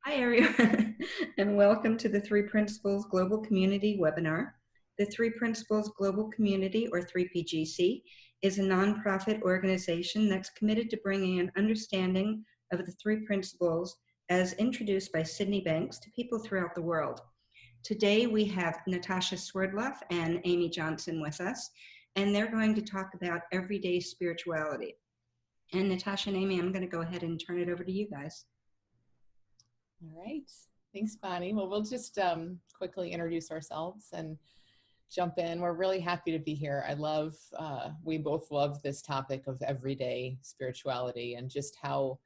Hi, everyone, and welcome to the Three Principles Global Community webinar. The Three Principles Global Community, or 3PGC, is a nonprofit organization that's committed to bringing an understanding of the three principles as introduced by Sydney Banks to people throughout the world. Today, we have Natasha Swerdloff and Amy Johnson with us, and they're going to talk about everyday spirituality. And Natasha and Amy, I'm going to go ahead and turn it over to you guys. All right. Thanks, Bonnie. Well, we'll just quickly introduce ourselves and jump in. We're really happy to be here. We both love this topic of everyday spirituality and just how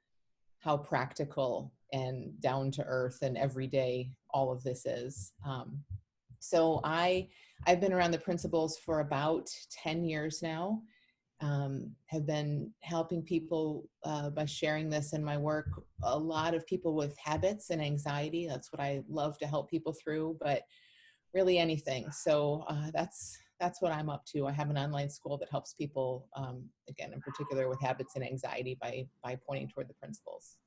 practical and down to earth and everyday all of this is. So I've been around the principles for about 10 years now. Have been helping people by sharing this in my work. A lot of people with habits and anxiety. That's what I love to help people through, but really anything. So that's what I'm up to. I have an online school that helps people, again, in particular with habits and anxiety by pointing toward the principles.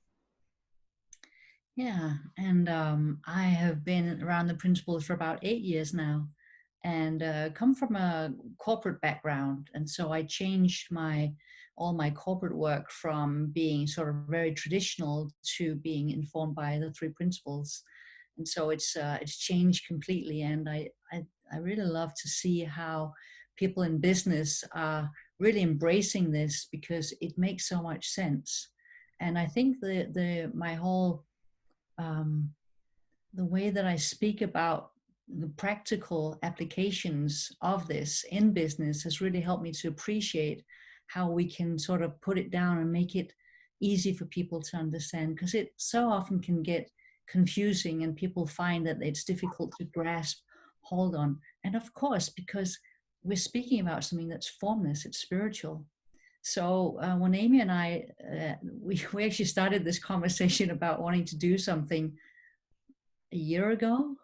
Yeah, and I have been around the principles for about 8 years now, and come from a corporate background, and so I changed all my corporate work from being sort of very traditional to being informed by the three principles, and so it's changed completely, and I really love to see how people in business are really embracing this because it makes so much sense, and I think my whole the way that I speak about the practical applications of this in business has really helped me to appreciate how we can sort of put it down and make it easy for people to understand, because it so often can get confusing and people find that it's difficult to grasp hold on. And of course, because we're speaking about something that's formless, it's spiritual. So when Amy and I, we actually started this conversation about wanting to do something a year ago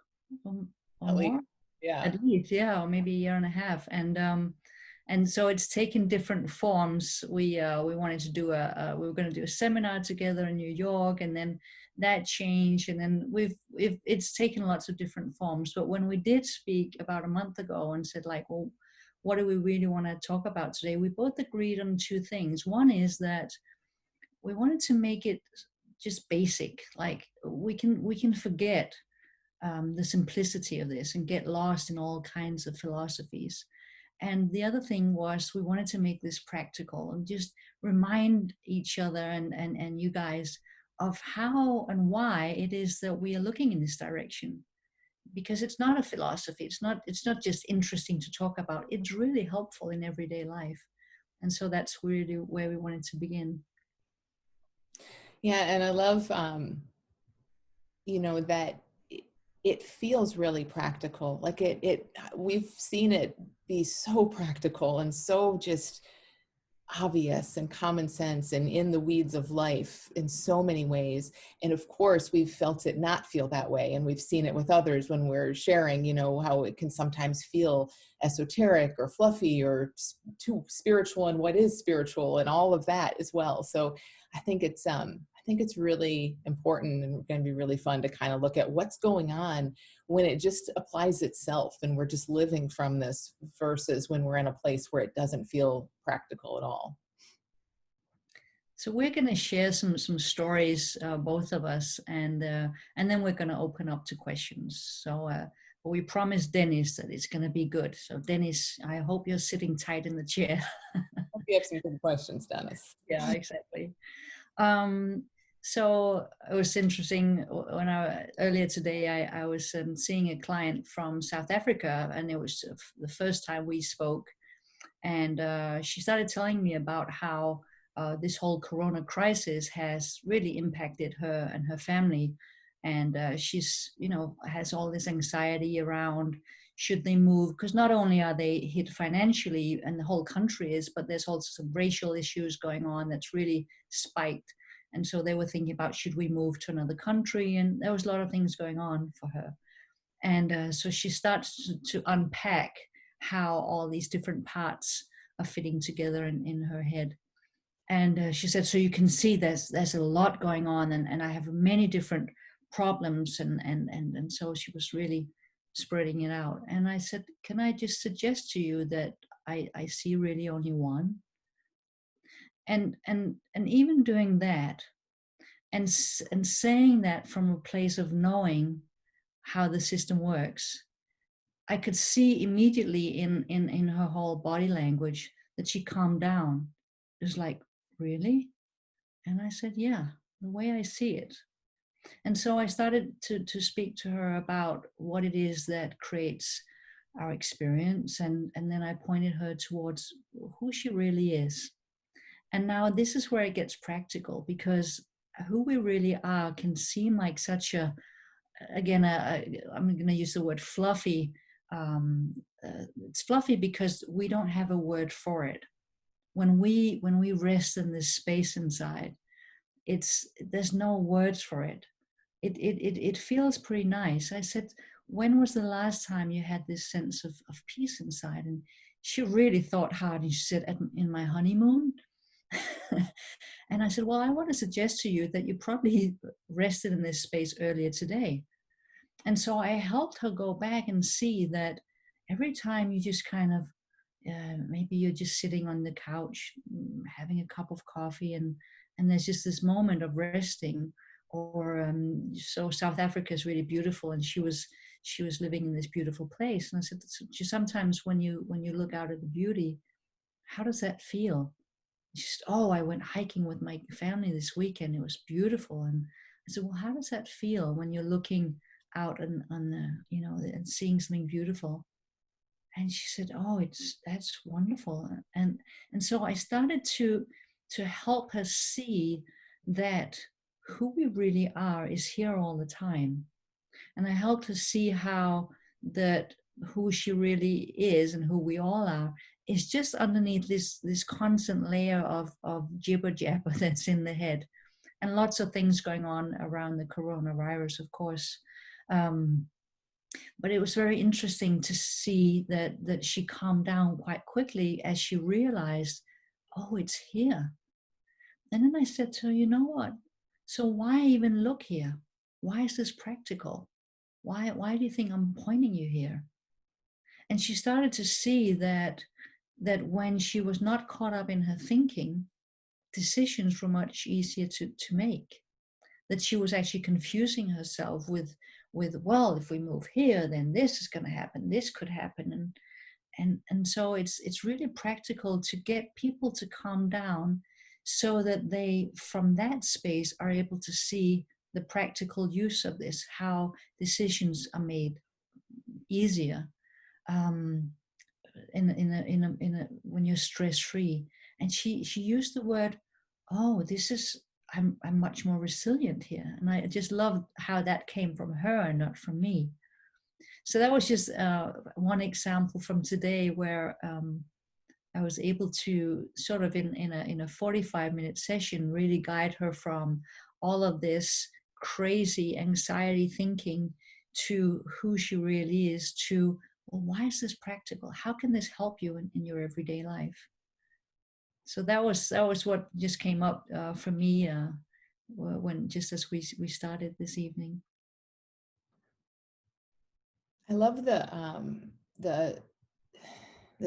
or more. Yeah. At least, yeah, or maybe a year and a half. And so it's taken different forms. We wanted to do we were going to do a seminar together in New York, and then that changed, and then it's taken lots of different forms. But when we did speak about a month ago and said like, well, what do we really want to talk about today? We both agreed on two things. One is that we wanted to make it just basic, like we can forget the simplicity of this and get lost in all kinds of philosophies. And the other thing was we wanted to make this practical and just remind each other and you guys of how and why it is that we are looking in this direction. Because it's not a philosophy, it's not just interesting to talk about, it's really helpful in everyday life. And so that's really where we wanted to begin. Yeah, and I love, that it feels really practical. Like we've seen it be so practical and so just obvious and common sense and in the weeds of life in so many ways. And of course, we've felt it not feel that way. And we've seen it with others when we're sharing, how it can sometimes feel esoteric or fluffy or too spiritual, and what is spiritual and all of that as well. So I think it's really important and going to be really fun to kind of look at what's going on when it just applies itself and we're just living from this versus when we're in a place where it doesn't feel practical at all. So we're going to share some stories, both of us, and then we're going to open up to questions. So we promised Dennis that it's going to be good. So Dennis, I hope you're sitting tight in the chair. I hope you have some good questions, Dennis. Yeah, exactly. So it was interesting when earlier today I was seeing a client from South Africa, and it was the first time we spoke, and she started telling me about how this whole corona crisis has really impacted her and her family, and she's has all this anxiety around should they move, because not only are they hit financially and the whole country is, but there's also some racial issues going on that's really spiked. And so they were thinking about, should we move to another country? And there was a lot of things going on for her. And so she starts to unpack how all these different parts are fitting together in her head. And she said, so you can see there's a lot going on, and I have many different problems, and so she was really spreading it out. And I said, can I just suggest to you that I see really only one? And even doing that, and saying that from a place of knowing how the system works, I could see immediately in her whole body language that she calmed down. It was like, really? And I said, yeah, the way I see it. And so I started to speak to her about what it is that creates our experience. And then I pointed her towards who she really is. And now this is where it gets practical, because who we really are can seem like such a, again, I'm going to use the word fluffy. It's fluffy because we don't have a word for it. When we rest in this space inside, there's no words for it. It feels pretty nice. I said, when was the last time you had this sense of peace inside? And she really thought hard, and she said, in my honeymoon. And I said, well, I want to suggest to you that you probably rested in this space earlier today. And so I helped her go back and see that every time you just kind of, maybe you're just sitting on the couch, having a cup of coffee, and there's just this moment of resting. Or so South Africa is really beautiful, and she was living in this beautiful place. And I said, sometimes when you look out at the beauty, how does that feel? Just, oh, I went hiking with my family this weekend. It was beautiful. And I said, well, how does that feel when you're looking out on the, and seeing something beautiful? And she said, oh, that's wonderful. And so I started to help her see that who we really are is here all the time. And I helped her see how that who she really is and who we all are is just underneath this constant layer of jibber jabber that's in the head, and lots of things going on around the coronavirus, of course. But it was very interesting to see that she calmed down quite quickly as she realized, oh, it's here. And then I said to her, you know what? So why even look here? Why is this practical? Why do you think I'm pointing you here? And she started to see that when she was not caught up in her thinking, decisions were much easier to make. That she was actually confusing herself with, well, if we move here, then this is going to happen, this could happen. And so it's really practical to get people to calm down so that they, from that space, are able to see the practical use of this, how decisions are made easier when you're stress-free. And she used the word, oh, I'm much more resilient here. And I just loved how that came from her and not from me. So that was just one example from today where I was able to sort of in a 45-minute session really guide her from all of this crazy anxiety thinking to who she really is, to, well, why is this practical? How can this help you in your everyday life? So that was what just came up for me when just as we started this evening. I love the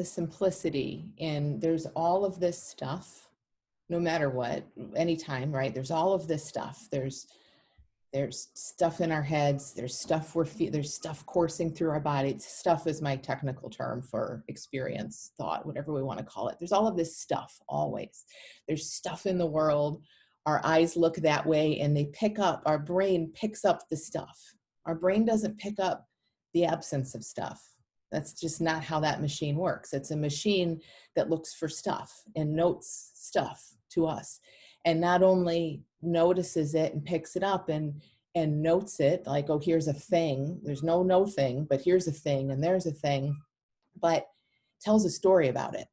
simplicity, and there's all of this stuff, no matter what, anytime, right? There's all of this stuff. There's stuff in our heads. There's stuff there's stuff coursing through our body. Stuff is my technical term for experience, thought, whatever we want to call it. There's all of this stuff always. There's stuff in the world. Our eyes look that way, and our brain picks up the stuff. Our brain doesn't pick up the absence of stuff. That's just not how that machine works. It's a machine that looks for stuff and notes stuff to us, and not only notices it and picks it up and notes it, like, oh, here's a thing. There's no thing, but here's a thing, and there's a thing, but tells a story about it,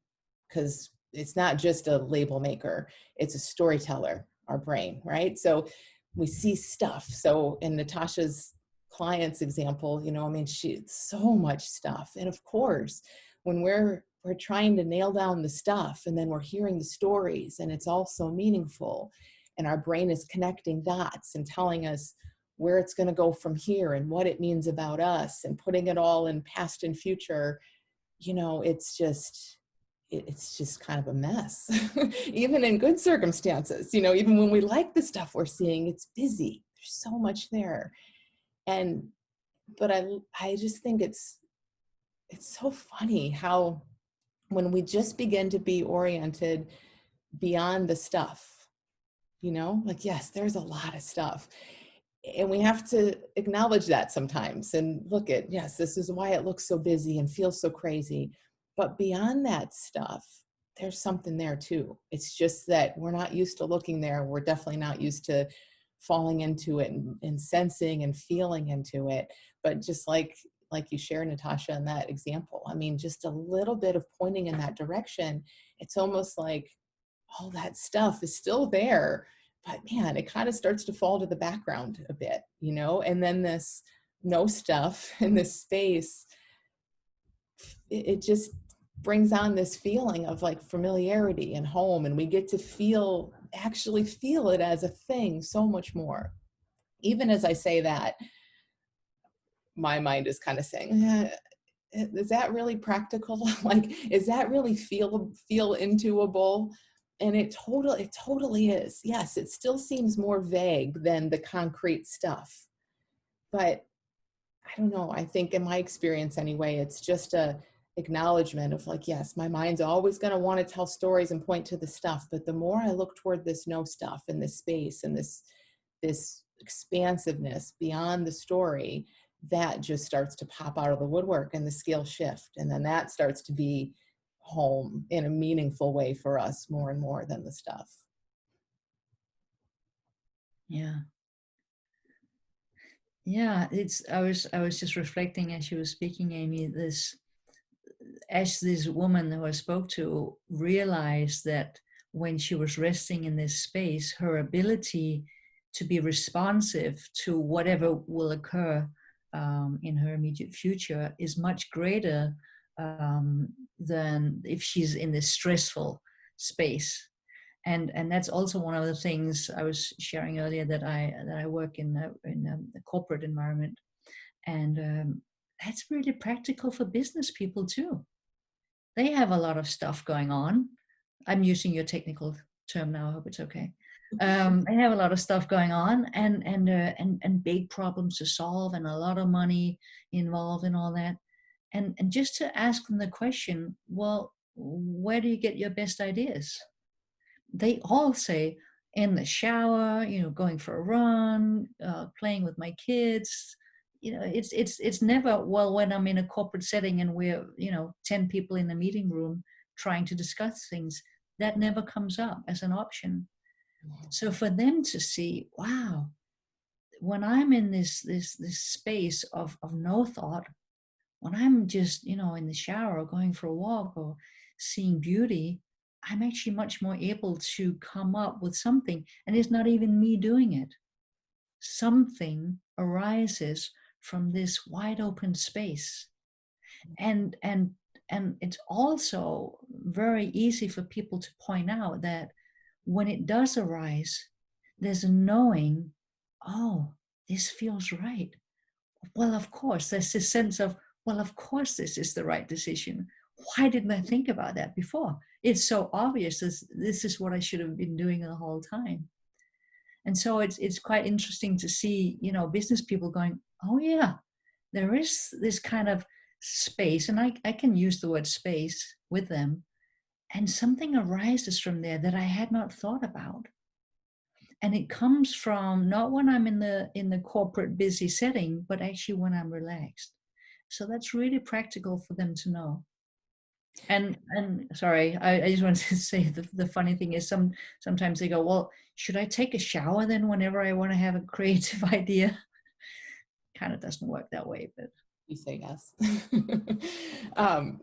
because it's not just a label maker. It's a storyteller, our brain, right? So we see stuff. So in Natasha's client's example, she so much stuff. And of course, when we're trying to nail down the stuff, and then we're hearing the stories, and it's all so meaningful, and our brain is connecting dots and telling us where it's going to go from here and what it means about us, and putting it all in past and future, it's just kind of a mess. Even in good circumstances, even when we like the stuff we're seeing, it's busy. There's so much there. But I just think it's so funny how when we just begin to be oriented beyond the stuff, like, yes, there's a lot of stuff. And we have to acknowledge that sometimes and look at, yes, this is why it looks so busy and feels so crazy. But beyond that stuff, there's something there too. It's just that we're not used to looking there. We're definitely not used to falling into it and sensing and feeling into it. But just like you share, Natasha, in that example, I mean, just a little bit of pointing in that direction, it's almost like all that stuff is still there, but man, it kind of starts to fall to the background a bit, and then this no stuff in this space, it just brings on this feeling of like familiarity and home, and we get to actually feel it as a thing so much more. Even as I say that, my mind is kind of saying, is that really practical? Like, is that really feel intuable? And it totally is. Yes, it still seems more vague than the concrete stuff. But I don't know, I think in my experience anyway, it's just a acknowledgement of like, yes, my mind's always going to want to tell stories and point to the stuff. But the more I look toward this no stuff and this space and this expansiveness beyond the story, that just starts to pop out of the woodwork and the scale shift. And then that starts to be home in a meaningful way for us more and more than the stuff. Yeah. Yeah, I was just reflecting as you were speaking, Amy, as this woman who I spoke to realized that when she was resting in this space, her ability to be responsive to whatever will occur in her immediate future is much greater than if she's in this stressful space. And that's also one of the things I was sharing earlier, that I work in a corporate environment, and that's really practical for business people too. They have a lot of stuff going on. I'm using your technical term now. I hope it's okay. They have a lot of stuff going on, and big problems to solve, and a lot of money involved in all that. And just to ask them the question, well, where do you get your best ideas? They all say, in the shower, going for a run, playing with my kids. It's never, well, when I'm in a corporate setting and we're 10 people in the meeting room trying to discuss things, that never comes up as an option. So for them to see, wow, when I'm in this space of no thought, when I'm just in the shower or going for a walk or seeing beauty, I'm actually much more able to come up with something. And it's not even me doing it. Something arises from this wide open space. And it's also very easy for people to point out that when it does arise, there's a knowing, oh, this feels right. Well, of course, there's this sense of, well, of course, this is the right decision. Why didn't I think about that before? It's so obvious. This is what I should have been doing the whole time. And so it's quite interesting to see, business people going, oh yeah, there is this kind of space, and I can use the word space with them, and something arises from there that I had not thought about. And it comes from not when I'm in the corporate busy setting, but actually when I'm relaxed. So that's really practical for them to know. And sorry, I just wanted to say the funny thing is sometimes they go, well, should I take a shower then whenever I want to have a creative idea? Kind of doesn't work that way, but you say yes.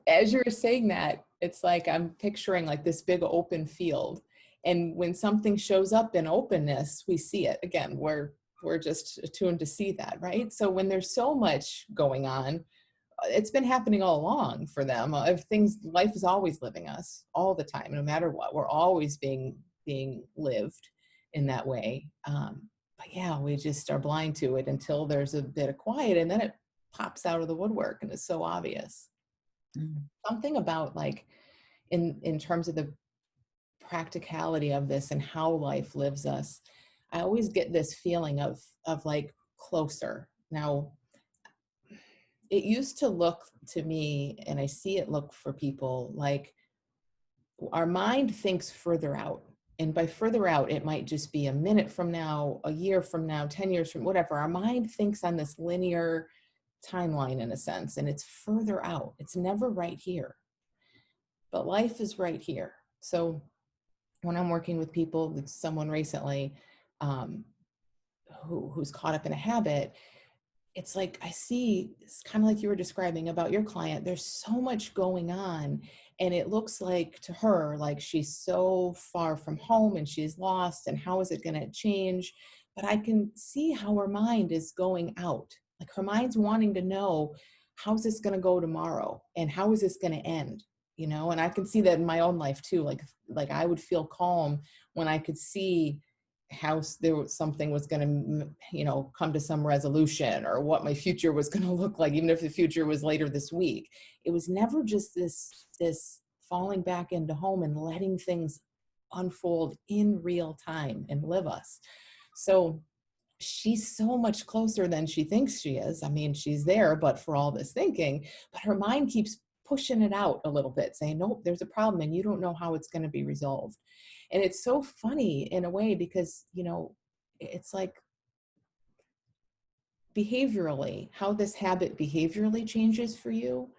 As you're saying that, it's like I'm picturing like this big open field, and when something shows up in openness, we see it. Again, we're just attuned to see that, right? So when there's so much going on, it's been happening all along for them. Life is always living us all the time, no matter what. We're always being lived in that way. But yeah, we just are blind to it until there's a bit of quiet, and then it pops out of the woodwork and it's so obvious. Mm. Something about like in terms of the practicality of this and how life lives us, I always get this feeling of like closer. Now, it used to look to me, and I see it look for people, like our mind thinks further out. And by further out, it might just be a minute from now, a year from now, 10 years from whatever. Our mind thinks on this linear timeline in a sense, and it's further out. It's never right here. But life is right here. So when I'm working with people, with someone recently um, who's caught up in a habit, it's like I see, it's kind of like you were describing about your client, there's so much going on, and it looks like to her like she's so far from home and she's lost, and how is it going to change? But I can see how her mind is going out, like her mind's wanting to know, how's this going to go tomorrow and how is this going to end, you know? And I can see that in my own life too. Like I would feel calm when I could see how there was something was going to, you know, come to some resolution, or what my future was going to look like, even if the future was later this week. It was never just this falling back into home and letting things unfold in real time and live us. So she's so much closer than she thinks she is. I mean, she's there, but for all this thinking, but her mind keeps pushing it out a little bit, saying, nope, there's a problem and you don't know how it's going to be resolved. And it's so funny in a way because, you know, it's like behaviorally, how this habit behaviorally changes for you.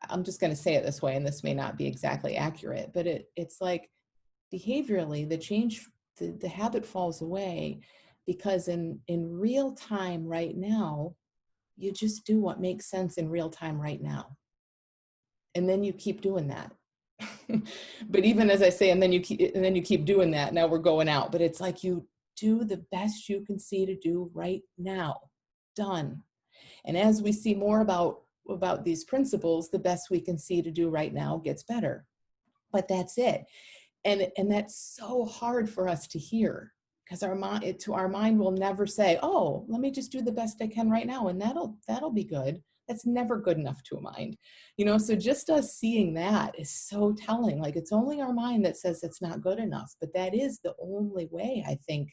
I'm just going to say it this way, and this may not be exactly accurate, but it's like behaviorally, the habit falls away because in real time right now, you just do what makes sense in real time right now. And then you keep doing that. But even as I say, and then you keep doing that, now we're going out, but it's like you do the best you can see to do right now. Done. And as we see more about these principles, the best we can see to do right now gets better. But that's it. And that's so hard for us to hear, because our mind will never say, oh, let me just do the best I can right now, and that'll be good. That's never good enough to a mind, you know. So just us seeing that is so telling. Like, it's only our mind that says it's not good enough, but that is the only way. I think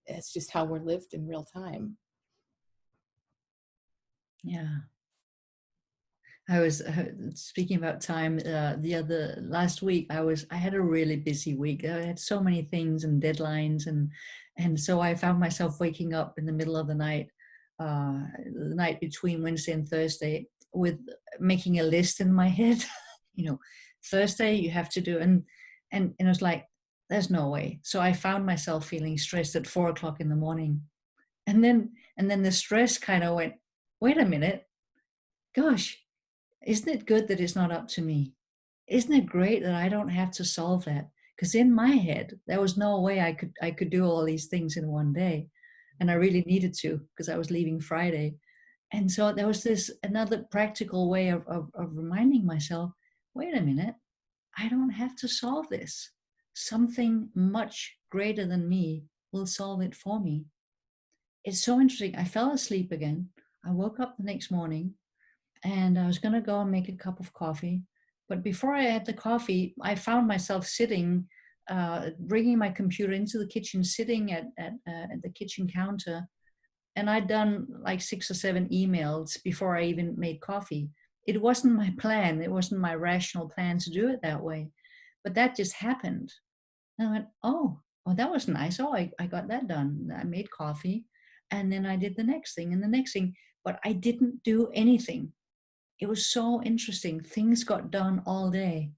it's just how we're lived in real time. Yeah. I was speaking about time last week. I had a really busy week. I had so many things and deadlines, and so I found myself waking up in the middle of the night between Wednesday and Thursday, with making a list in my head. You know, Thursday you have to do, and it was like, there's no way. So I found myself feeling stressed at 4 o'clock in the morning, and then the stress kind of went, wait a minute, gosh. Isn't it good that it's not up to me? Isn't it great that I don't have to solve that? Because in my head, there was no way I could do all these things in one day. And I really needed to, because I was leaving Friday. And so there was this another practical way of reminding myself, wait a minute, I don't have to solve this. Something much greater than me will solve it for me. It's so interesting. I fell asleep again. I woke up the next morning, and I was going to go and make a cup of coffee. But before I had the coffee, I found myself sitting, bringing my computer into the kitchen, sitting at the kitchen counter. And I'd done like 6 or 7 emails before I even made coffee. It wasn't my plan. It wasn't my rational plan to do it that way. But that just happened. And I went, oh, that was nice. Oh, I got that done. I made coffee. And then I did the next thing and the next thing. But I didn't do anything. It was so interesting. Things got done all day,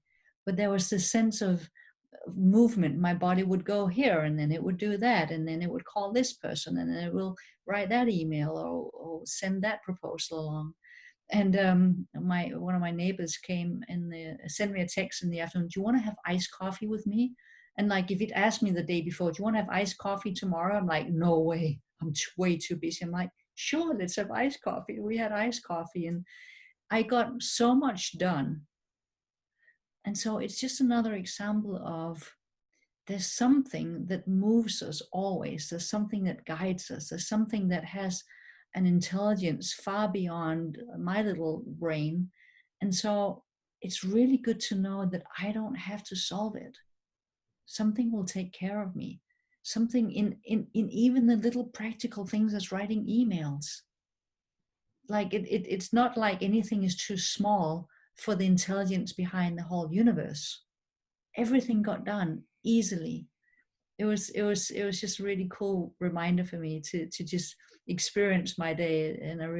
but there was this sense of movement. My body would go here, and then it would do that, and then it would call this person, and then it will write that email, or send that proposal along. And one of my neighbors came and sent me a text in the afternoon. Do you want to have iced coffee with me? And like, if he'd asked me the day before, do you want to have iced coffee tomorrow? I'm like, no way. I'm way too busy. I'm like, sure, let's have iced coffee. We had iced coffee, and I got so much done. And so it's just another example of there's something that moves us always. There's something that guides us. There's something that has an intelligence far beyond my little brain. And so it's really good to know that I don't have to solve it. Something will take care of me. Something in even the little practical things as writing emails. Like it's not like anything is too small for the intelligence behind the whole universe. Everything got done easily. It was just a really cool reminder for me to just experience my day in a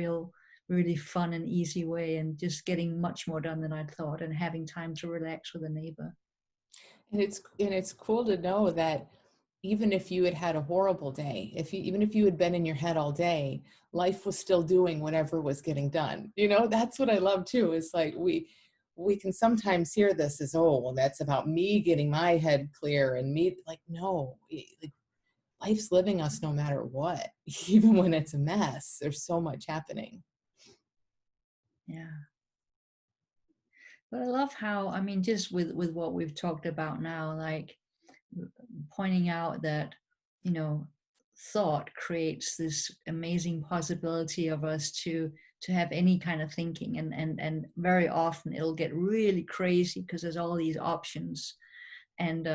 really fun and easy way, and just getting much more done than I'd thought, and having time to relax with a neighbor. And it's cool to know that even if you had had a horrible day, even if you had been in your head all day, life was still doing whatever was getting done. That's what I love too. Is like we can sometimes hear this as, oh, well, that's about me getting my head clear, and me, like, no, like, life's living us no matter what, even when it's a mess. There's so much happening. Yeah. But I love how, I mean, just with what we've talked about now, like pointing out that, thought creates this amazing possibility of us to have any kind of thinking, and very often it'll get really crazy because there's all these options, and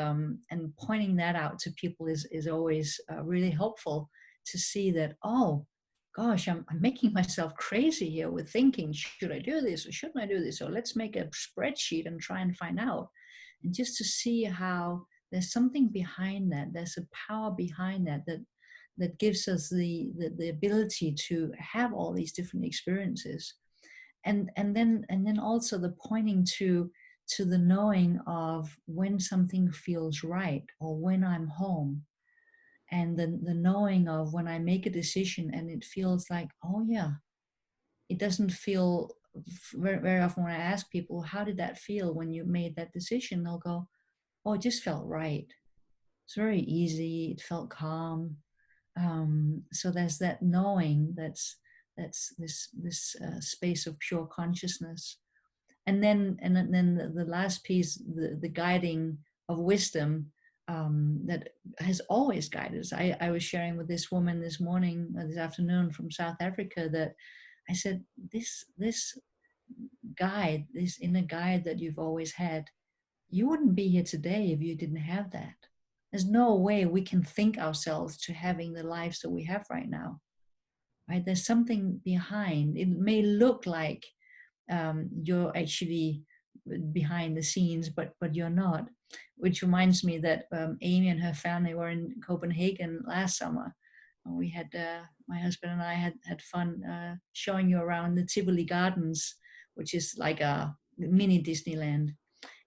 pointing that out to people is always really helpful, to see that, oh gosh, I'm making myself crazy here with thinking, should I do this or shouldn't I do this, or let's make a spreadsheet and try and find out. And just to see how there's something behind that, there's a power behind that gives us the ability to have all these different experiences. And then also the pointing to the knowing of when something feels right, or when I'm home, and the knowing of when I make a decision and it feels like, oh yeah, it doesn't feel very, very often when I ask people, how did that feel when you made that decision? They'll go, oh, it just felt right. It's very easy. It felt calm. So there's that knowing, that's this space of pure consciousness. And then the last piece, the guiding of wisdom, that has always guided us. I was sharing with this woman this afternoon from South Africa, that I said, this guide, this inner guide that you've always had, you wouldn't be here today if you didn't have that. There's no way we can think ourselves to having the lives that we have right now, right? There's something behind. It may look like you're actually behind the scenes, but you're not. Which reminds me that Amy and her family were in Copenhagen last summer. We had my husband and I had fun showing you around the Tivoli Gardens, which is like a mini Disneyland.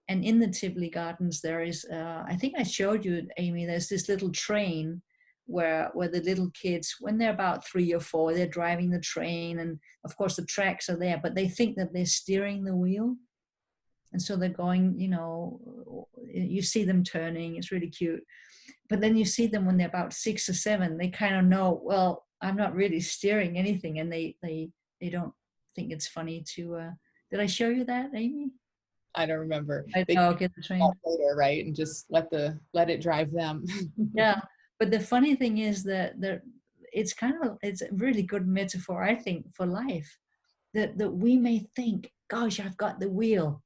And in the Tivoli Gardens, there is, I think I showed you, Amy, there's this little train where the little kids, when they're about 3 or 4, they're driving the train. And of course, the tracks are there, but they think that they're steering the wheel. And so they're going, you see them turning, it's really cute. But then you see them when they're about 6 or 7, they kind of know, well, I'm not really steering anything. And they don't think it's funny to, did I show you that, Amy? I don't remember. They get the train later, right? And just let it drive them. Yeah. But the funny thing is that it's a really good metaphor, I think, for life. That we may think, gosh, I've got the wheel.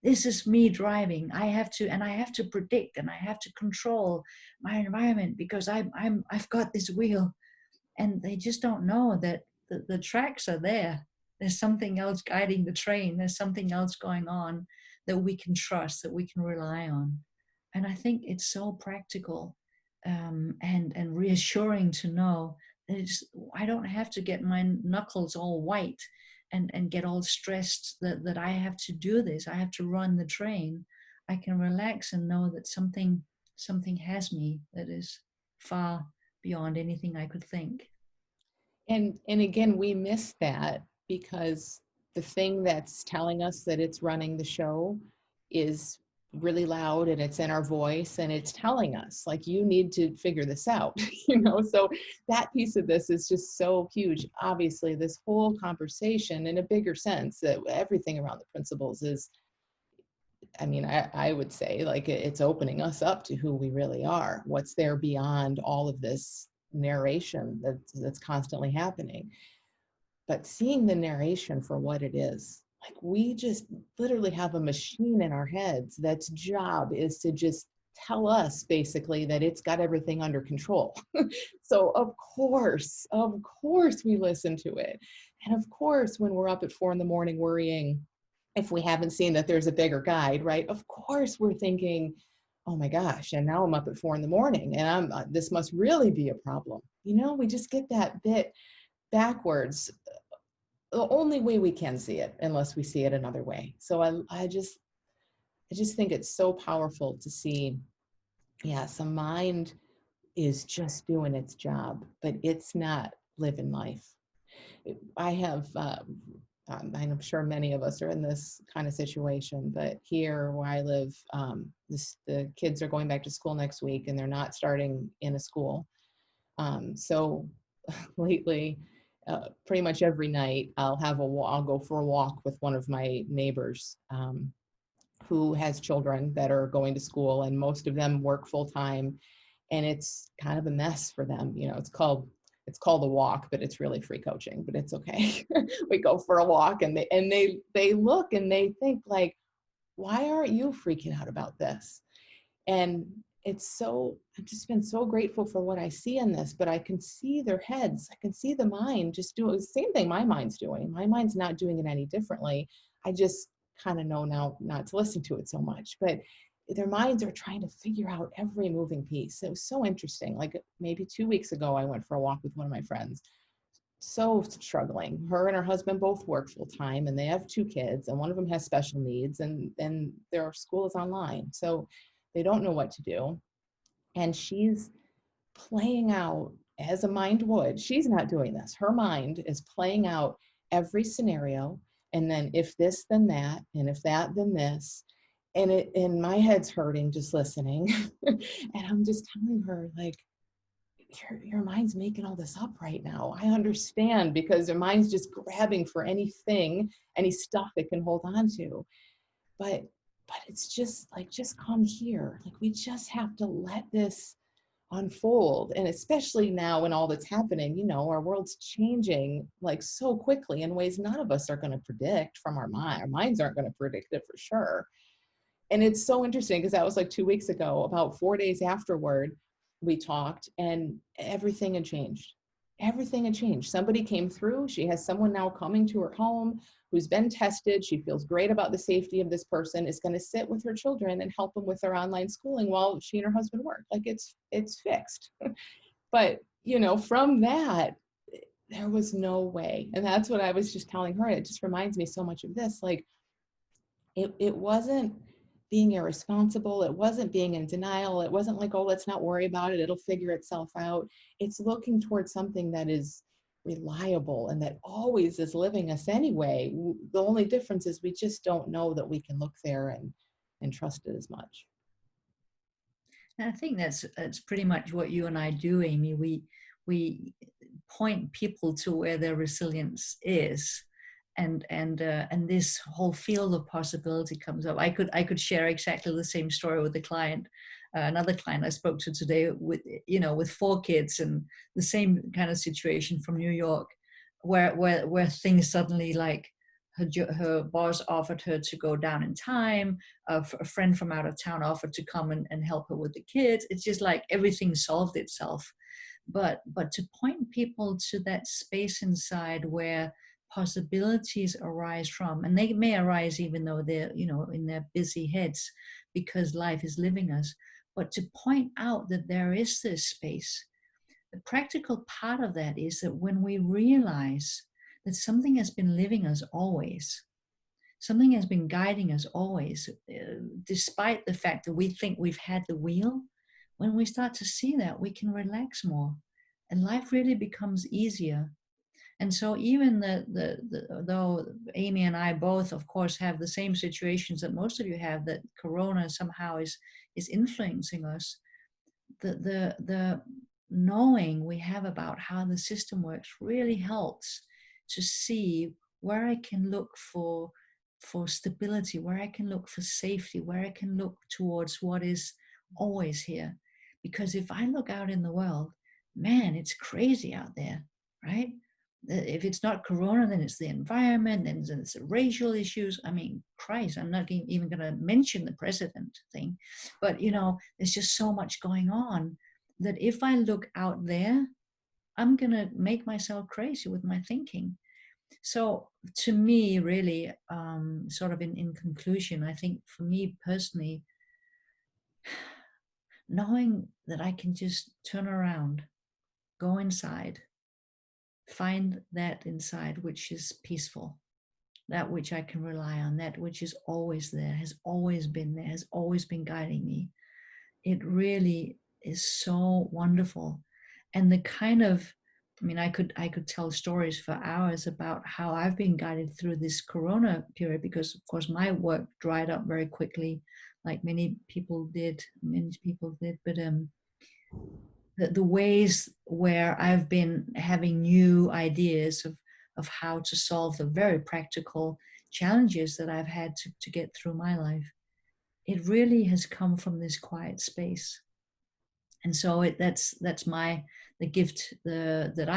This is me driving. I have to predict, and I have to control my environment because I've got this wheel. And they just don't know that the tracks are there. There's something else guiding the train. There's something else going on that we can trust, that we can rely on. And I think it's so practical and reassuring to know that I don't have to get my knuckles all white and get all stressed that I have to do this. I have to run the train. I can relax and know that something has me that is far beyond anything I could think. And again, we miss that because the thing that's telling us that it's running the show is really loud, and it's in our voice, and it's telling us, like, you need to figure this out, so that piece of this is just so huge. Obviously, this whole conversation, in a bigger sense, that everything around the principles is I mean, I would say like it's opening us up to who we really are. What's there beyond all of this narration that's constantly happening. But seeing the narration for what it is, like we just literally have a machine in our heads that's job is to just tell us basically that it's got everything under control. So of course we listen to it. And of course, when we're up at 4 a.m. worrying, if we haven't seen that there's a bigger guide, right? Of course we're thinking, oh my gosh, and now I'm up at 4 a.m. and this must really be a problem. You know, we just get that bit backwards. The only way we can see it, unless we see it another way. So I just think it's so powerful to see, yes, a mind is just doing its job, but it's not living life. I have, I'm sure many of us are in this kind of situation, but here where I live, the kids are going back to school next week and they're not starting in a school. So lately, pretty much every night I'll go for a walk with one of my neighbors who has children that are going to school, and most of them work full time, and it's kind of a mess for them. You know, it's called a walk, but it's really free coaching, but it's okay. We go for a walk and they look and they think like, why aren't you freaking out about this? And I've just been so grateful for what I see in this, but I can see their heads. I can see the mind just doing the same thing my mind's doing. My mind's not doing it any differently. I just kind of know now not to listen to it so much, but their minds are trying to figure out every moving piece. It was so interesting. Like maybe 2 weeks ago, I went for a walk with one of my friends. So struggling. Her and her husband both work full time and they have 2 kids, and one of them has special needs, and their school is online. So they don't know what to do. And she's playing out as a mind would. She's not doing this. Her mind is playing out every scenario. And then if this, then that, and if that, then this. And my head's hurting just listening. And I'm just telling her, like, your mind's making all this up right now. I understand, because your mind's just grabbing for anything, any stuff it can hold on to. But it's just like, just come here. Like, we just have to let this unfold. And especially now when all that's happening, you know, our world's changing like so quickly in ways none of us are going to predict from our mind. Our minds aren't going to predict it for sure. And it's so interesting because that was like 2 weeks ago. About 4 days afterward, we talked and everything had changed. Everything had changed. Somebody came through. She has someone now coming to her home who's been tested. She feels great about the safety of this person, is going to sit with her children and help them with their online schooling while she and her husband work. Like it's fixed. But, you know, from that, there was no way. And that's what I was just telling her. It just reminds me so much of this. Like, it wasn't being irresponsible. It wasn't being in denial. It wasn't like, oh, let's not worry about it. It'll figure itself out. It's looking towards something that is reliable and that always is living us anyway. The only difference is we just don't know that we can look there and trust it as much. And I think that's pretty much what you and I do, Amy. We point people to where their resilience is, and this whole field of possibility comes up. I could share exactly the same story with a client, another client I spoke to today, with 4 kids and the same kind of situation from New York, where things suddenly, like, her boss offered her to go down in time. A friend from out of town offered to come and help her with the kids. It's just like everything solved itself. But to point people to that space inside where possibilities arise from, and they may arise even though they're, in their busy heads, because life is living us, but to point out that there is this space. The practical part of that is that when we realize that something has been living us always, something has been guiding us always, despite the fact that we think we've had the wheel, when we start to see that, we can relax more and life really becomes easier. And so even though Amy and I both, of course, have the same situations that most of you have, that Corona somehow is influencing us, the knowing we have about how the system works really helps to see where I can look for for stability, where I can look for safety, where I can look towards what is always here. Because if I look out in the world, man, it's crazy out there, right? If it's not Corona, then it's the environment, then it's the racial issues. I mean, Christ, I'm not even going to mention the president thing. But, you know, there's just so much going on that if I look out there, I'm going to make myself crazy with my thinking. So to me, really, sort of in conclusion, I think for me personally, knowing that I can just turn around, go inside, find that inside which is peaceful, that which I can rely on, that which is always there, has always been there, has always been guiding me. It really is so wonderful. And the kind of, I mean, I could tell stories for hours about how I've been guided through this Corona period, because of course my work dried up very quickly, like many people did. But the ways where I've been having new ideas of how to solve the very practical challenges that I've had to get through my life, it really has come from this quiet space. And so that's the gift that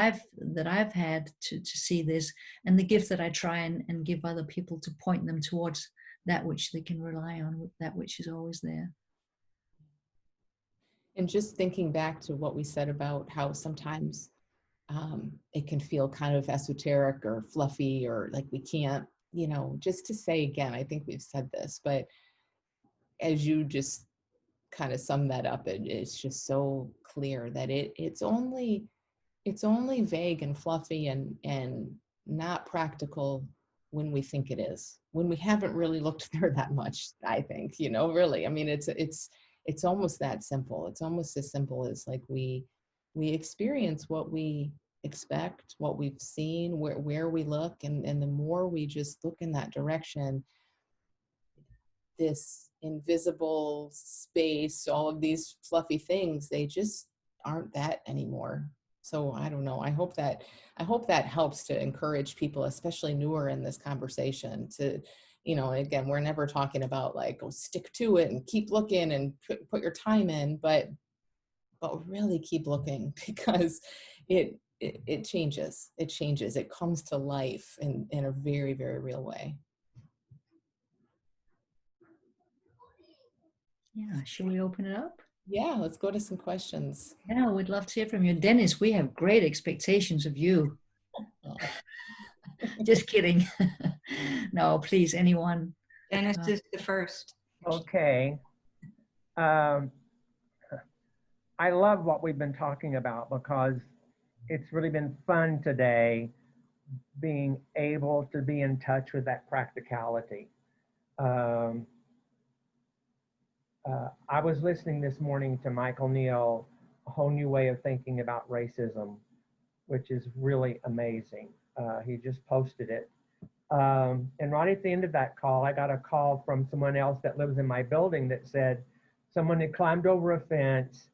I've had to see this, and the gift that I try and give other people, to point them towards that which they can rely on, that which is always there. And just thinking back to what we said about how sometimes it can feel kind of esoteric or fluffy, or like we can't, you know, just to say again, I think we've said this, but as you just kind of sum that up, it's just so clear that it's only vague and fluffy and not practical when we think it is, when we haven't really looked there that much, I think, you know, really. I mean, it's almost that simple. It's almost as simple as like we experience what we expect, what we've seen, where we look, and the more we just look in that direction, this invisible space, all of these fluffy things, they just aren't that anymore. So I don't know. I hope that helps to encourage people, especially newer in this conversation, to, you know, again, we're never talking about like, oh, stick to it and keep looking and put your time in, but really keep looking, because it changes. It changes. It comes to life in a very, very real way. Yeah, should we open it up? Yeah, let's go to some questions. Yeah, we'd love to hear from you. Dennis, we have great expectations of you. Just kidding. No, please, anyone. Dennis is the first. Okay. I love what we've been talking about, because it's really been fun today being able to be in touch with that practicality. I was listening this morning to Michael Neal, A Whole New Way of Thinking About Racism, which is really amazing. He just posted it. And right at the end of that call, I got a call from someone else that lives in my building that said someone had climbed over a fence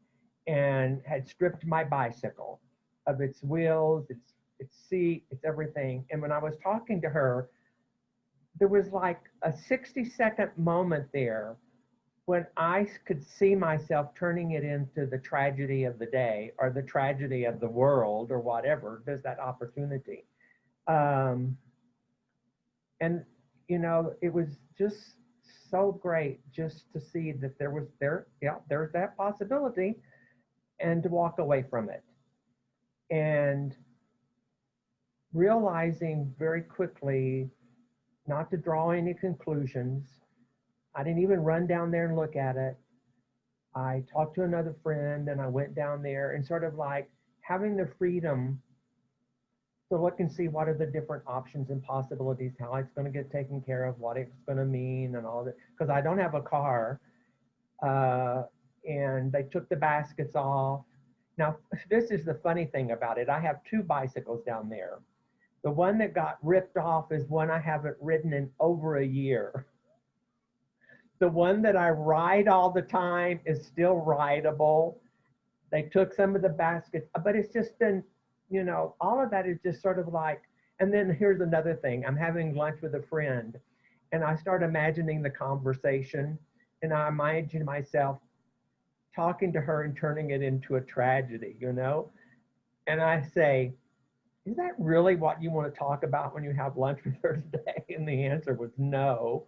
and had stripped my bicycle of its wheels, its seat, its everything. And when I was talking to her, there was like a 60-second moment there when I could see myself turning it into the tragedy of the day or the tragedy of the world or whatever. There's that opportunity. And, you know, it was just so great just to see that there's that possibility, and to walk away from it. And realizing very quickly not to draw any conclusions. I didn't even run down there and look at it. I talked to another friend, and I went down there, and sort of like having the freedom to look and see what are the different options and possibilities, how it's going to get taken care of, what it's going to mean, and all that. Because I don't have a car, and they took the baskets off. Now, this is the funny thing about it. I have two bicycles down there. The one that got ripped off is one I haven't ridden in over a year. The one that I ride all the time is still rideable. They took some of the baskets, but it's just been, you know, all of that is just sort of like, and then here's another thing. I'm having lunch with a friend, And I start imagining the conversation, and I imagine myself talking to her and turning it into a tragedy, you know? And I say, is that really what you want to talk about when you have lunch with her today? And the answer was no.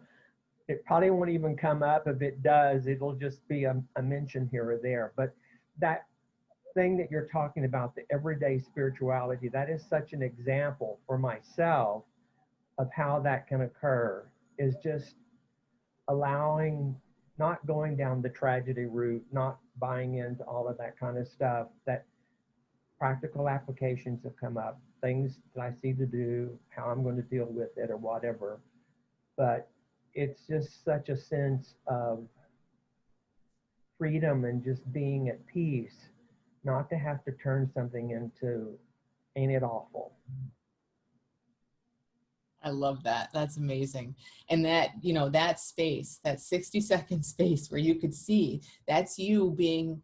It probably won't even come up. If it does, it'll just be a mention here or there. But that thing that you're talking about, the everyday spirituality, that is such an example for myself of how that can occur, is just allowing, not going down the tragedy route, not buying into all of that kind of stuff, that practical applications have come up, things that I see to do, how I'm going to deal with it or whatever. But it's just such a sense of freedom and just being at peace, not to have to turn something into, ain't it awful? I love that. That's amazing. And that, you know, that space, that 60-second space where you could see, that's you being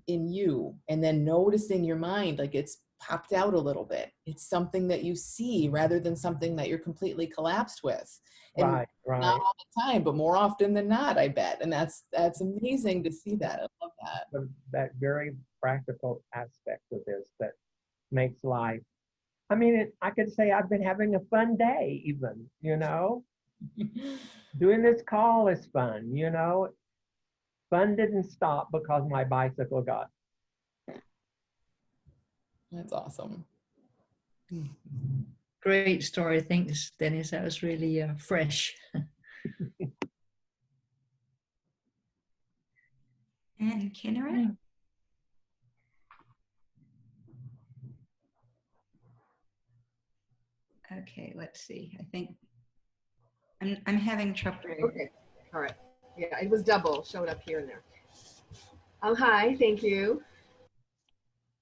in you, and then noticing your mind, like it's popped out a little bit. It's something that you see rather than something that you're completely collapsed with. And Right. not all the time, but more often than not, I bet. And that's amazing to see that. I love that. So that very practical aspect of this that makes life, I mean, I could say I've been having a fun day even, you know? Doing this call is fun, you know? Fun didn't stop because my bicycle got. That's awesome. Great story. Thanks, Dennis. That was really fresh. And Kinneret? Okay, let's see. I think I'm having trouble. Okay, all right. Yeah, it was double, showed up here and there. Hi, thank you.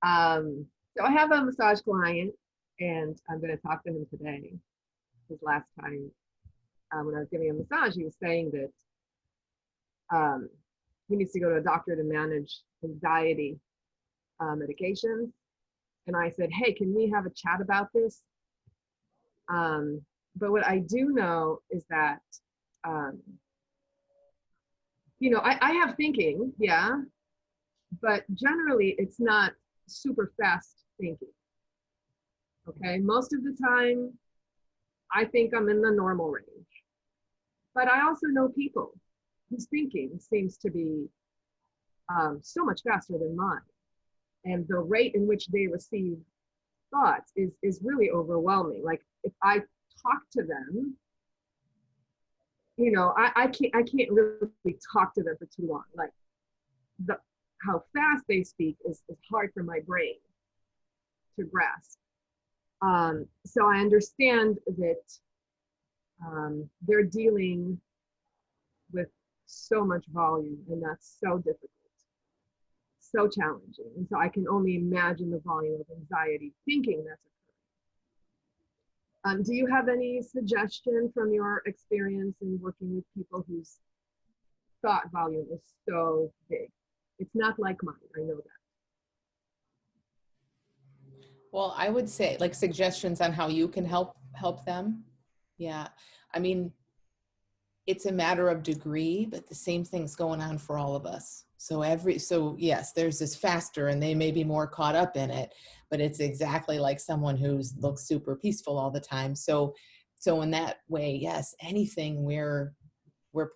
So I have a massage client, and I'm going to talk to him today. His last time when I was giving him a massage, he was saying that he needs to go to a doctor to manage anxiety medications. And I said, hey, can we have a chat about this? But what I do know is that, you know, I have thinking, yeah, but generally it's not super fast thinking. Okay, most of the time I think I'm in the normal range, but I also know people whose thinking seems to be so much faster than mine, and the rate in which they receive thoughts is really overwhelming. Like if I talk to them, you know, I can't really talk to them for too long. Like how fast they speak is hard for my brain to grasp. So I understand that they're dealing with so much volume, and that's so difficult, so challenging. And so I can only imagine the volume of anxiety thinking that's occurring. Do you have any suggestion from your experience in working with people whose thought volume is so big? It's not like mine, I know that. Well, I would say like suggestions on how you can help them. Yeah. I mean, it's a matter of degree, but the same thing's going on for all of us. So yes, there's this faster and they may be more caught up in it, but it's exactly like someone who's looks super peaceful all the time. So in that way, yes, anything we're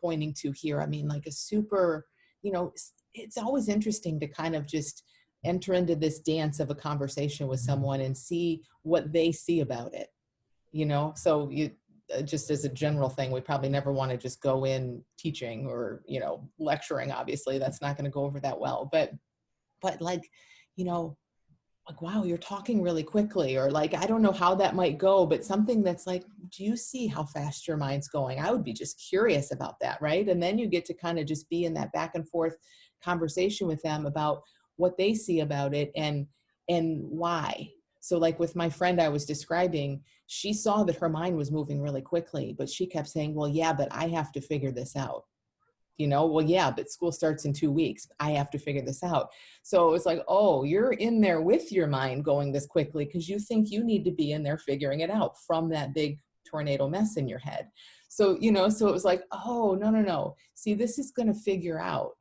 pointing to here, I mean, like a super, you know, it's always interesting to kind of just enter into this dance of a conversation with someone and see what they see about it, you know? So just as a general thing, we probably never want to just go in teaching or, you know, lecturing. Obviously that's not going to go over that well, but like, you know, like, wow, you're talking really quickly, or like, I don't know how that might go, but something that's like, do you see how fast your mind's going? I would be just curious about that. Right. And then you get to kind of just be in that back and forth conversation with them about what they see about it and why. So like with my friend I was describing, she saw that her mind was moving really quickly, but she kept saying, well, yeah, but I have to figure this out. You know, well, yeah, but school starts in 2 weeks. I have to figure this out. So it was like, oh, you're in there with your mind going this quickly because you think you need to be in there figuring it out from that big tornado mess in your head. So, so it was like, oh, no. See, this is going to figure out.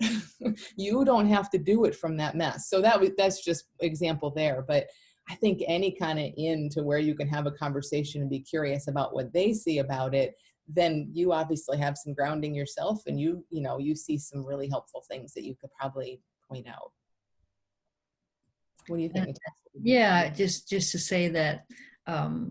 You don't have to do it from that mess. So that's just example there. But I think any kind of into where you can have a conversation and be curious about what they see about it, then you obviously have some grounding yourself, and you see some really helpful things that you could probably point out. What do you think, Natasha? Yeah, just to say that,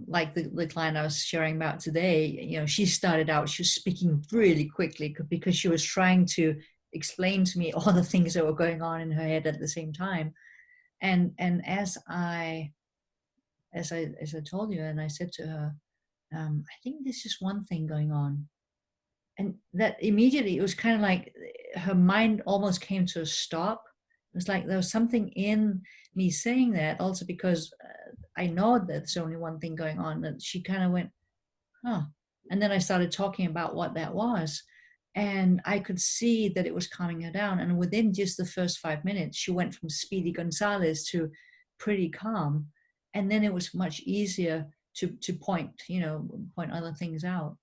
like the client I was sharing about today, she started out, she was speaking really quickly because she was trying to explain to me all the things that were going on in her head at the same time. And as I told you, and I said to her, I think there's just one thing going on. And that immediately, it was kind of like her mind almost came to a stop. It was like there was something in me saying that, also because I know that there's only one thing going on, that she kind of went, huh. And then I started talking about what that was. And I could see that it was calming her down. And within just the first 5 minutes, she went from Speedy Gonzalez to pretty calm. And then it was much easier to point other things out.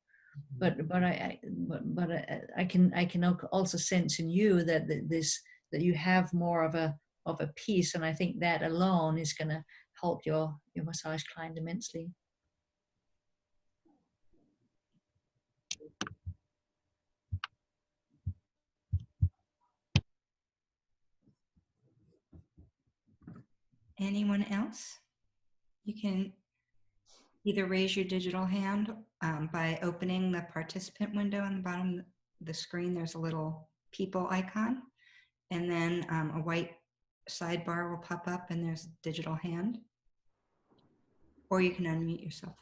But I can also sense in you that that you have more of a peace, and I think that alone is going to help your massage client immensely. Anyone else? You can either raise your digital hand by opening the participant window on the bottom of the screen. There's a little people icon, and then a white sidebar will pop up and there's a digital hand. Or you can unmute yourself.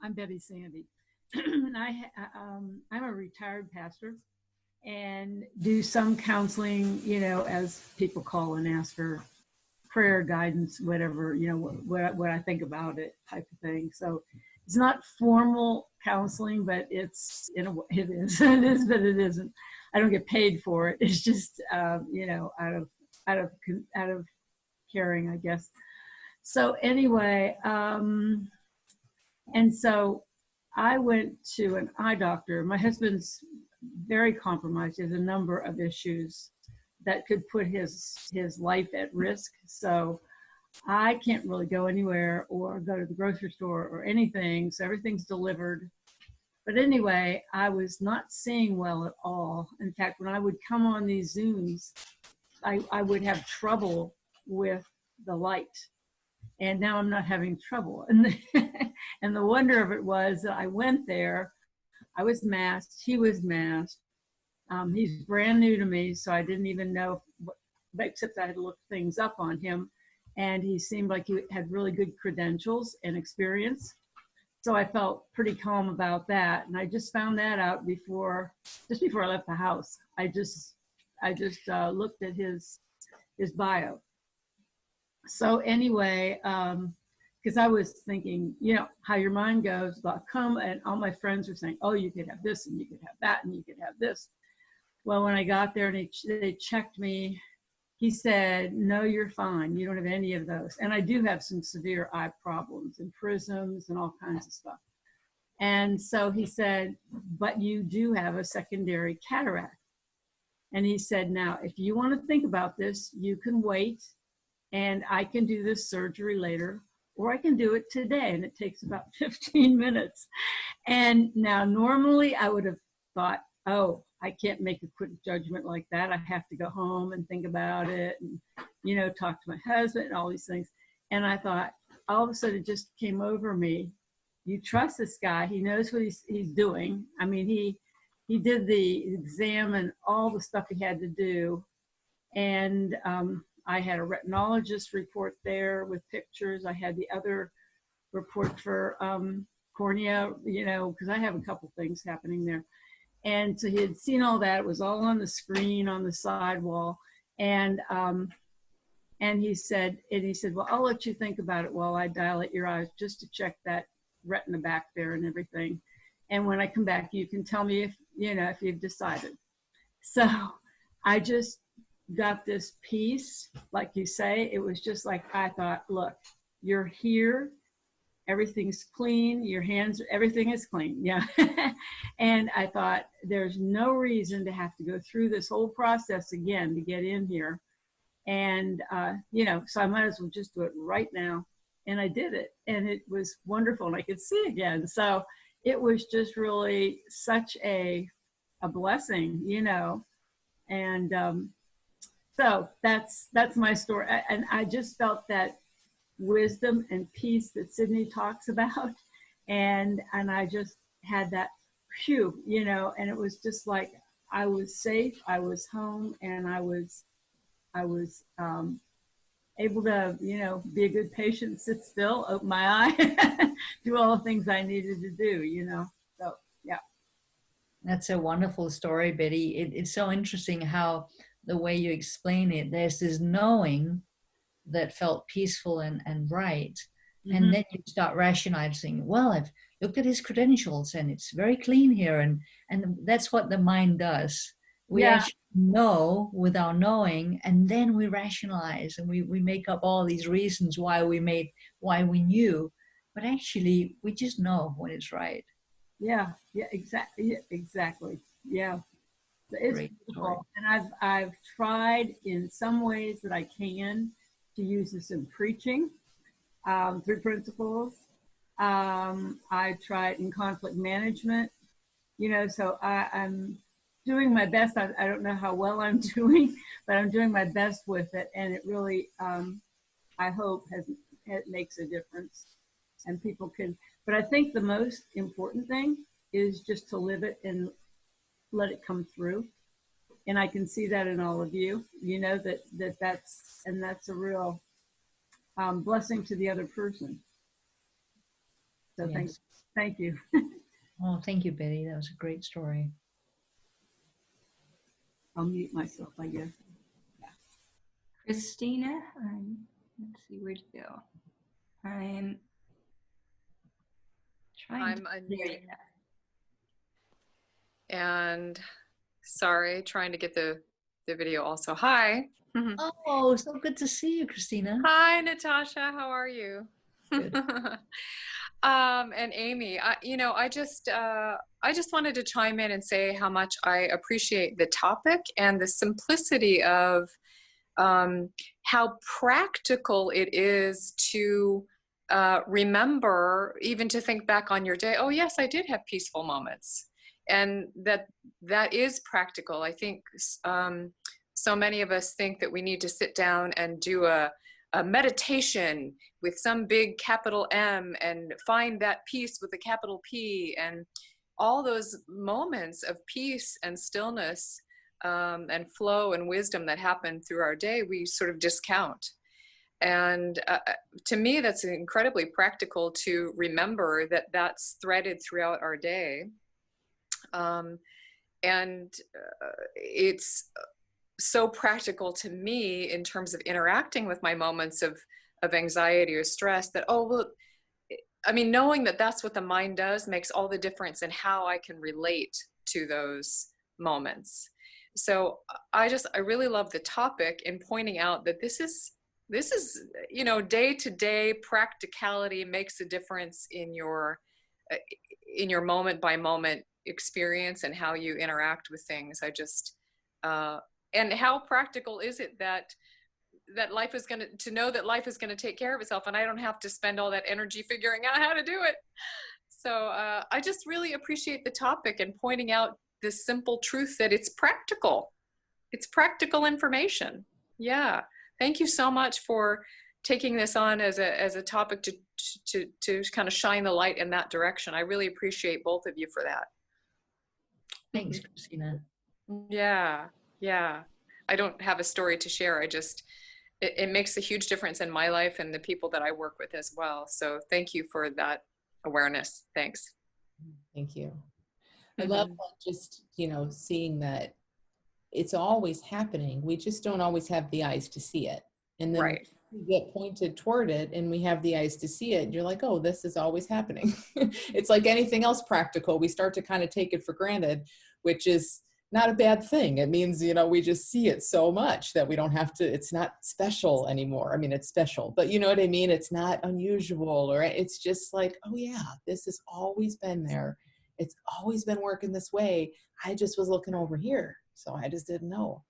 I'm Betty Sandy, and I'm a retired pastor and do some counseling, as people call and ask for prayer guidance, whatever, what I think about it type of thing. So it's not formal counseling, but it is, but it isn't. I don't get paid for it. It's just, out of caring, I guess. So anyway, and so I went to an eye doctor. My husband's very compromised. He has a number of issues that could put his life at risk. So I can't really go anywhere or go to the grocery store or anything. So everything's delivered. But anyway, I was not seeing well at all. In fact, when I would come on these Zooms, I would have trouble with the light. And now I'm not having trouble. And the wonder of it was that I went there, I was masked, he was masked. He's brand new to me, so I didn't even know, except I had looked things up on him. And he seemed like he had really good credentials and experience. So I felt pretty calm about that. And I just found that out just before I left the house. I just looked at his bio. So anyway, because I was thinking, how your mind goes, about and all my friends were saying, oh, you could have this and you could have that and you could have this. Well, when I got there and they checked me, he said, no, you're fine. You don't have any of those. And I do have some severe eye problems and prisms and all kinds of stuff. And so he said, but you do have a secondary cataract. And he said, now, if you want to think about this, you can wait. And I can do this surgery later, or I can do it today. And it takes about 15 minutes. And now normally I would have thought, oh, I can't make a quick judgment like that. I have to go home and think about it and, talk to my husband and all these things. And I thought, all of a sudden it just came over me. You trust this guy. He knows what he's doing. I mean, he did the exam and all the stuff he had to do. And, I had a retinologist report there with pictures. I had the other report for cornea, because I have a couple things happening there. And so he had seen all that. It was all on the screen on the sidewall. And he said, well, I'll let you think about it while I dilate your eyes just to check that retina back there and everything. And when I come back, you can tell me if you've decided. So I just got this peace, like you say. It was just like, I thought, look, you're here, everything's clean, your hands, everything is clean. Yeah. And I thought, there's no reason to have to go through this whole process again to get in here. And, you know, so I might as well just do it right now. And I did it, and it was wonderful, and I could see again. So it was just really such a blessing, you know. And so that's my story. And I just felt that wisdom and peace that Sydney talks about, and I just had that, phew, you know. And it was just like, I was safe, I was home, and I was able to, you know, be a good patient, sit still, open my eye, do all the things I needed to do, you know. So yeah. That's a wonderful story, Betty. It's so interesting how the way you explain it, there's this knowing that felt peaceful and right. Mm-hmm. And then you start rationalizing, well, I've looked at his credentials and it's very clean here. And that's what the mind does. We actually know with our knowing, and then we rationalize and we make up all these reasons why we knew, but actually we just know when it's right. Yeah, exactly. Yeah. It's beautiful. And I've tried in some ways that I can to use this in preaching, through principles. I tried in conflict management, you know, so I'm doing my best. I don't know how well I'm doing, but I'm doing my best with it. And it really, I hope it makes a difference, and people can, but I think the most important thing is just to live it and let it come through. And I can see that in all of you, you know, that's a real blessing to the other person. So yes. Thank you. Oh, thank you, Betty. That was a great story. I'll mute myself, I guess. Yeah. Christina, let's see, where'd you go? I'm unmuting. And sorry, trying to get the video also. Hi. Oh, so good to see you, Christina. Hi, Natasha. How are you? Good. And Amy, I just wanted to chime in and say how much I appreciate the topic and the simplicity of how practical it is to remember, even to think back on your day. Oh, yes, I did have peaceful moments. And that is practical. I think so many of us think that we need to sit down and do a meditation with some big capital M and find that peace with a capital P, and all those moments of peace and stillness and flow and wisdom that happen through our day, we sort of discount. And to me, that's incredibly practical to remember that that's threaded throughout our day. And it's so practical to me in terms of interacting with my moments of anxiety or stress, that, oh, well, I mean, knowing that that's what the mind does makes all the difference in how I can relate to those moments. So I really love the topic in pointing out that this is, you know, day-to-day practicality makes a difference in your moment by moment experience and how you interact with things. And how practical is it that life is to know that life is going to take care of itself, and I don't have to spend all that energy figuring out how to do it. So I just really appreciate the topic and pointing out this simple truth that it's practical. It's practical information. Yeah. Thank you so much for taking this on as a topic to kind of shine the light in that direction. I really appreciate both of you for that. Thanks, Christina. Yeah. I don't have a story to share. It makes a huge difference in my life and the people that I work with as well. So thank you for that awareness. Thanks. Thank you. I love just, seeing that it's always happening. We just don't always have the eyes to see it. And then right. we get pointed toward it and we have the eyes to see it. And you're like, oh, this is always happening. It's like anything else practical. We start to kind of take it for granted, which is not a bad thing. It means, you know, we just see it so much that we don't have to, it's not special anymore. I mean, it's special, but you know what I mean? It's not unusual, or it's just like, oh yeah, this has always been there. It's always been working this way. I just was looking over here. So I just didn't know.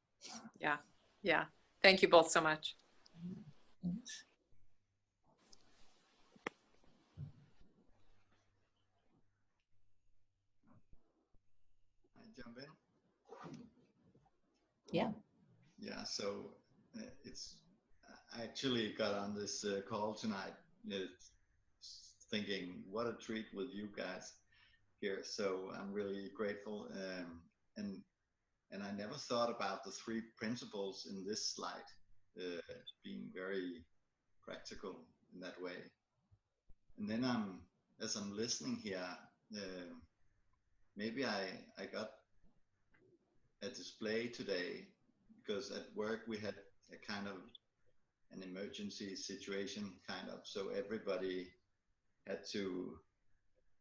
Yeah. Yeah. Thank you both so much. Thanks. I jump in? Yeah. Yeah, so I actually got on this call tonight thinking, what a treat with you guys here. So I'm really grateful. And I never thought about the 3 principles in this slide being very practical in that way. And then as I'm listening here, maybe I got a display today because at work we had a kind of an emergency situation, kind of, so everybody had to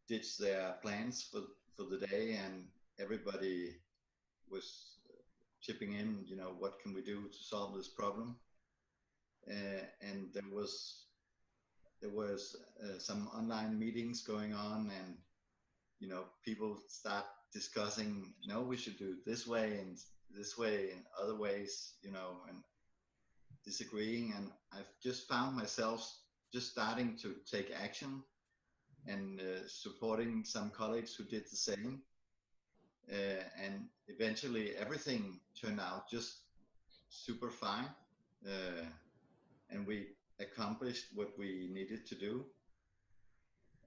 ditch their plans for the day, and everybody was chipping in, you know, what can we do to solve this problem? And there was some online meetings going on, and you know, people start discussing, no, we should do it this way and other ways, you know, and disagreeing. And I've just found myself just starting to take action and supporting some colleagues who did the same. And eventually everything turned out just super fine. And we accomplished what we needed to do.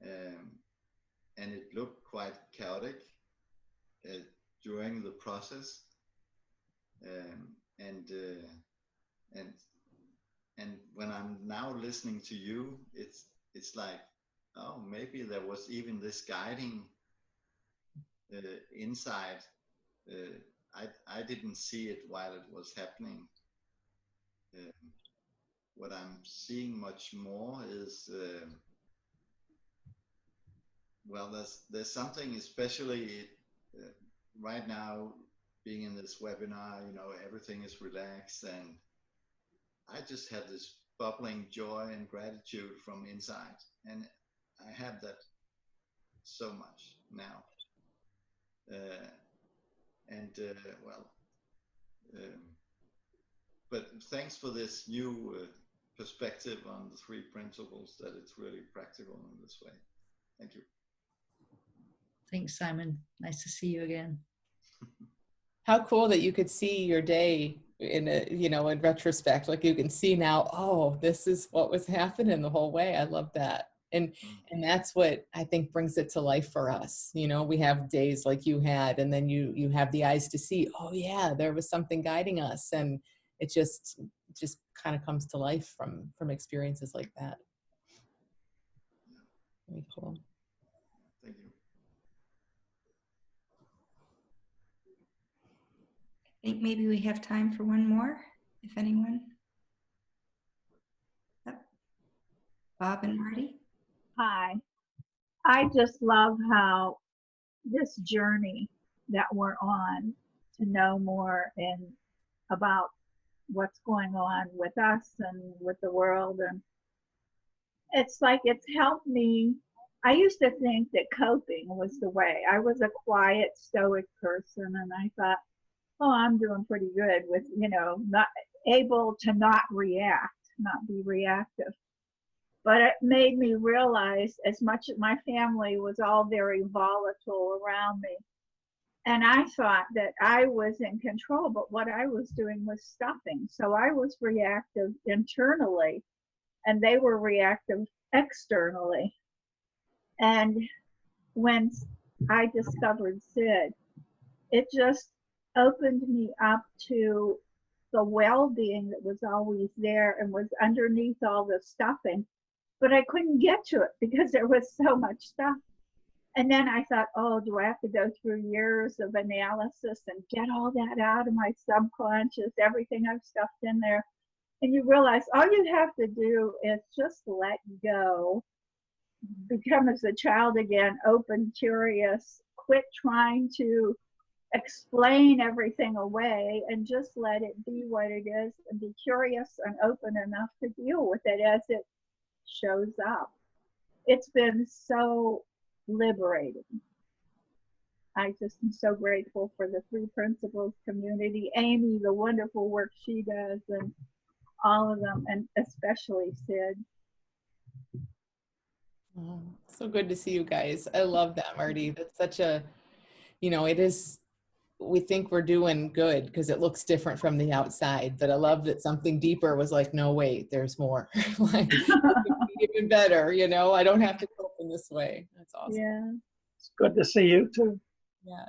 And it looked quite chaotic during the process. And when I'm now listening to you, it's like, oh, maybe there was even this guiding inside. I didn't see it while it was happening. What I'm seeing much more is, well, there's something, especially right now, being in this webinar, you know, everything is relaxed, and I just have this bubbling joy and gratitude from inside, and I have that so much now. But thanks for this new perspective on the 3 principles, that it's really practical in this way. Thank you. Thanks, Simon. Nice to see you again. How cool that you could see your day in a, you know, in retrospect, like you can see now, oh, this is what was happening the whole way. I love that. And that's what I think brings it to life for us. You know, we have days like you had, and then you have the eyes to see, oh yeah, there was something guiding us. And it just kind of comes to life from experiences like that. Very cool. Thank you. I think maybe we have time for one more, if anyone. Yep. Bob and Marty. Hi. I just love how this journey that we're on to know more and about what's going on with us and with the world. And it's like it's helped me. I used to think that coping was the way. I was a quiet, stoic person, and I thought, oh, I'm doing pretty good with, you know, not able to not react, not be reactive. But it made me realize, as much as my family was all very volatile around me, and I thought that I was in control, but what I was doing was stuffing. So I was reactive internally, and they were reactive externally. And when I discovered Sid, it just opened me up to the well-being that was always there and was underneath all the stuffing. But I couldn't get to it because there was so much stuff. And then I thought, oh, do I have to go through years of analysis and get all that out of my subconscious, everything I've stuffed in there? And you realize all you have to do is just let go, become as a child again, open, curious, quit trying to explain everything away and just let it be what it is and be curious and open enough to deal with it as it shows up. It's been so liberating. I just am so grateful for the Three Principles community, Amy, the wonderful work she does, and all of them, and especially Sid. Oh, so good to see you guys. I love that, Marty. That's such a, it is, we think we're doing good because it looks different from the outside, but I love that something deeper was like, no, wait, there's more. Like, it could be even better, I don't have to cope in this way. That's awesome. Yeah. It's good to see you too. Yeah.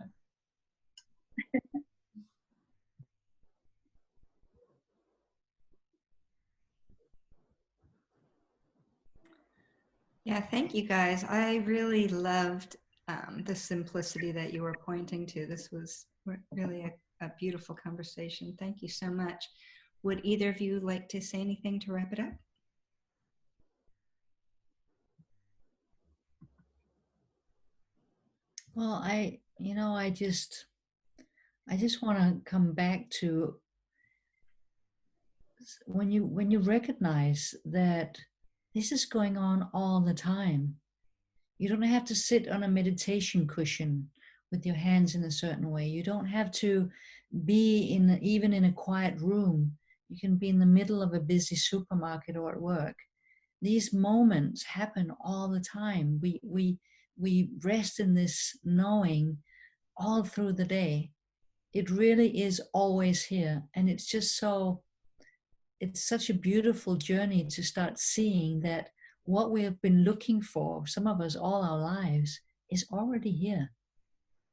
Yeah, thank you guys. I really loved the simplicity that you were pointing to. This was really a beautiful conversation. Thank you so much. Would either of you like to say anything to wrap it up? Well, I just want to come back to when you recognize that this is going on all the time. You don't have to sit on a meditation cushion with your hands in a certain way. You don't have to be even in a quiet room. You can be in the middle of a busy supermarket or at work. These moments happen all the time. We rest in this knowing all through the day. It really is always here. And it's such a beautiful journey to start seeing that what we have been looking for, some of us all our lives, is already here.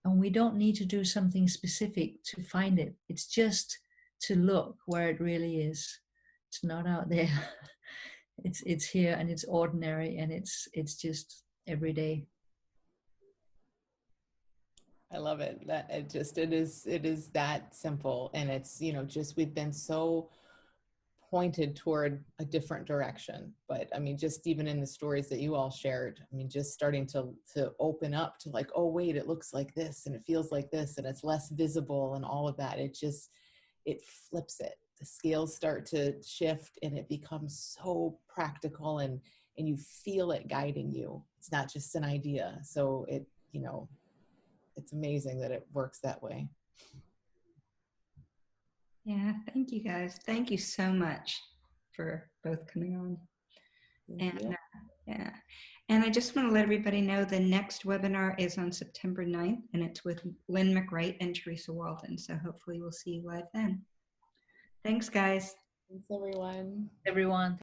And we don't need to do something specific to find it. It's just to look where it really is. It's not out there. It's here, and it's ordinary, and it's just every day. I love it. That it is that simple. And it's, just, we've been so pointed toward a different direction. But I mean, just even in the stories that you all shared, I mean, just starting to open up to like, oh wait, it looks like this and it feels like this and it's less visible and all of that. It flips it. The scales start to shift and it becomes so practical and you feel it guiding you. It's not just an idea. So it's amazing that it works that way. Yeah, thank you guys. Thank you so much for both coming on. And I just want to let everybody know the next webinar is on September 9th, and it's with Lynn McWright and Teresa Walden. So hopefully we'll see you live then. Thanks, guys. Thanks, everyone. Everyone.